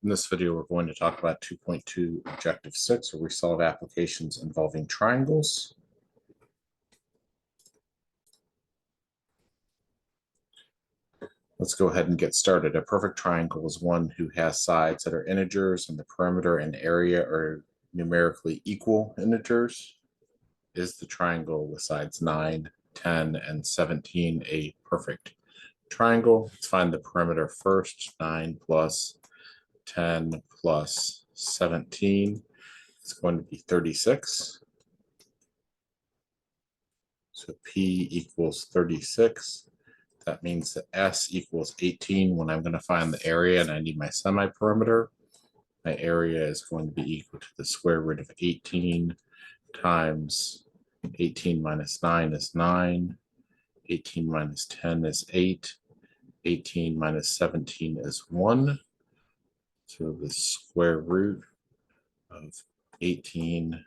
In this video, we're going to talk about 2.2 Objective 6, where we solve applications involving triangles. Let's go ahead and get started. A perfect triangle is one who has sides that are integers and the perimeter and area are numerically equal integers. Is the triangle with sides 9, 10, and 17 a perfect triangle? Let's find the perimeter first. 9 plus 10 plus 17 is going to be 36. So P equals 36. That means that S equals 18 when I'm going to find the area and I need my semi-perimeter. My area is going to be equal to the square root of 18 times 18 minus 9 is 9. 18 minus 10 is 8. 18 minus 17 is 1. So the square root of 18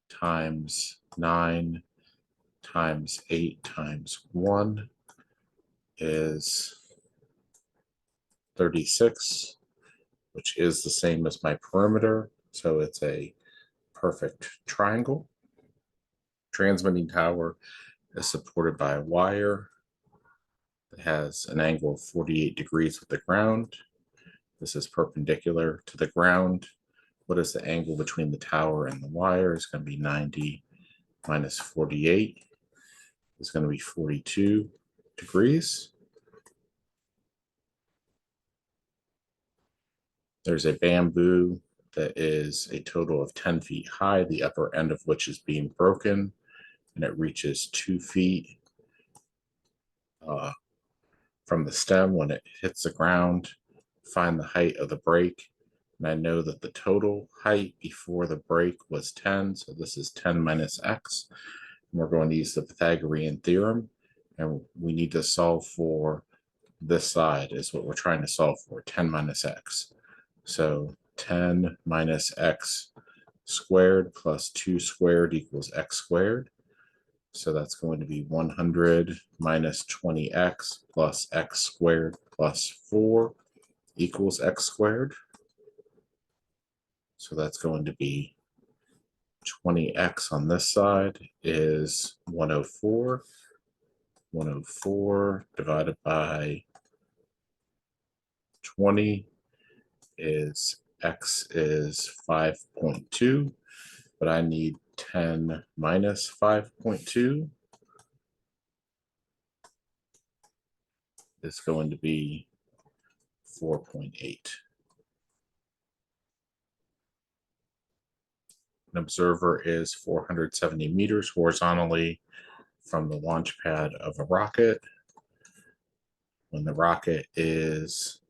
times 9 times 8 times 1 is 36, which is the same as my perimeter. So it's a perfect triangle. Transmitting tower is supported by a wire that has an angle of 48 degrees with the ground. This is perpendicular to the ground. What is the angle between the tower and the wire? It's going to be 90 minus 48. It's going to be 42 degrees. There's a bamboo that is a total of 10 feet high, the upper end of which is being broken, and it reaches 2 feet from the stem when it hits the ground. Find the height of the break, and I know that the total height before the break was 10, so this is 10 minus x. And we're going to use the Pythagorean theorem, and we need to solve for this side is what we're trying to solve for, 10 minus x. So 10 minus x squared plus 2 squared equals x squared. So that's going to be 100 minus 20x plus x squared plus 4 equals x squared. So that's going to be 20x on this side is 104. 104 divided by 20 is x is 5.2, but I need 10 minus 5.2 is going to be 4.8. An observer is 470 meters horizontally from the launch pad of a rocket. When the rocket is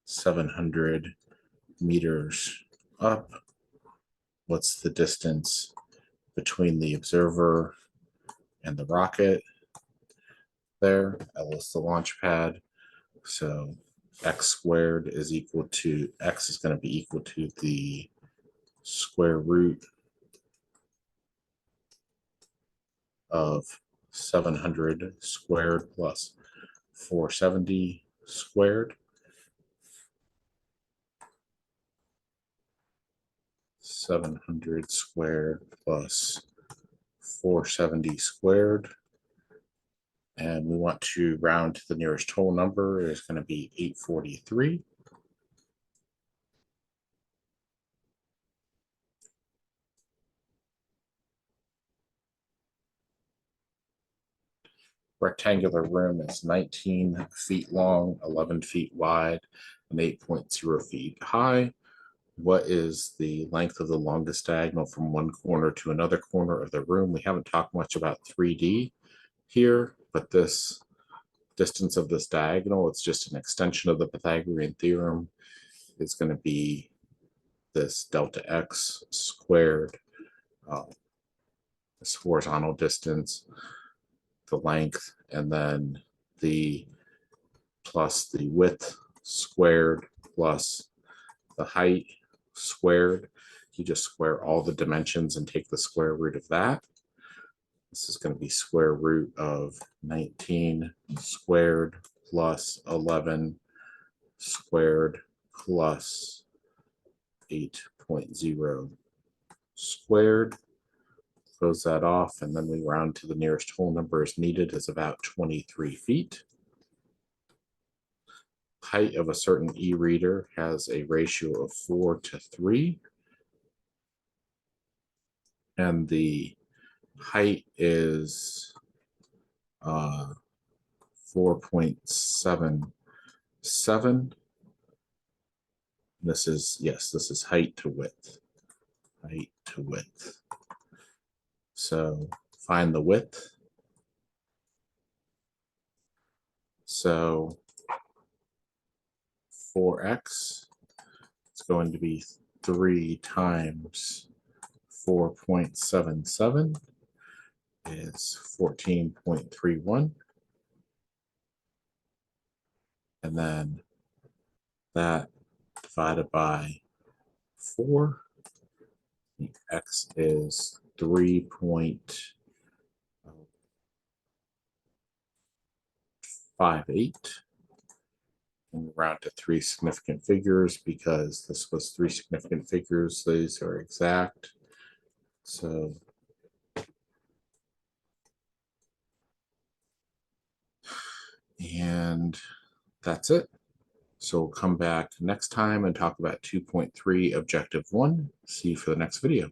700 meters up, what's the distance between the observer and the rocket? There, L is the launch pad. So x squared is equal to, x is going to be equal to the square root of 700 squared plus 470 squared. 700 squared plus 470 squared. And we want to round to the nearest whole number. It's going to be 843. Rectangular room is 19 feet long, 11 feet wide, and 8.0 feet high. What is the length of the longest diagonal from one corner to another corner of the room? We haven't talked much about 3D here, but this distance of this diagonal, it's just an extension of the Pythagorean theorem. It's going to be this delta x squared, this horizontal distance, the length, and then the plus the width squared plus the height squared. You just square all the dimensions and take the square root of that. This is going to be square root of 19 squared plus 11 squared plus 8.0 squared. Close that off, and then we round to the nearest whole number as needed is about 23 feet. Height of a certain e-reader has a ratio of 4:3, and the height is 4.77. This is height to width. Height to width. So find the width. So 4x is going to be 3 times 4.77 is 14.31. And then that divided by 4, the x is 3.58. And round to 3 significant figures because this was 3 significant figures. These are exact. So and that's it. So we'll come back next time and talk about 2.3 objective 1. See you for the next video.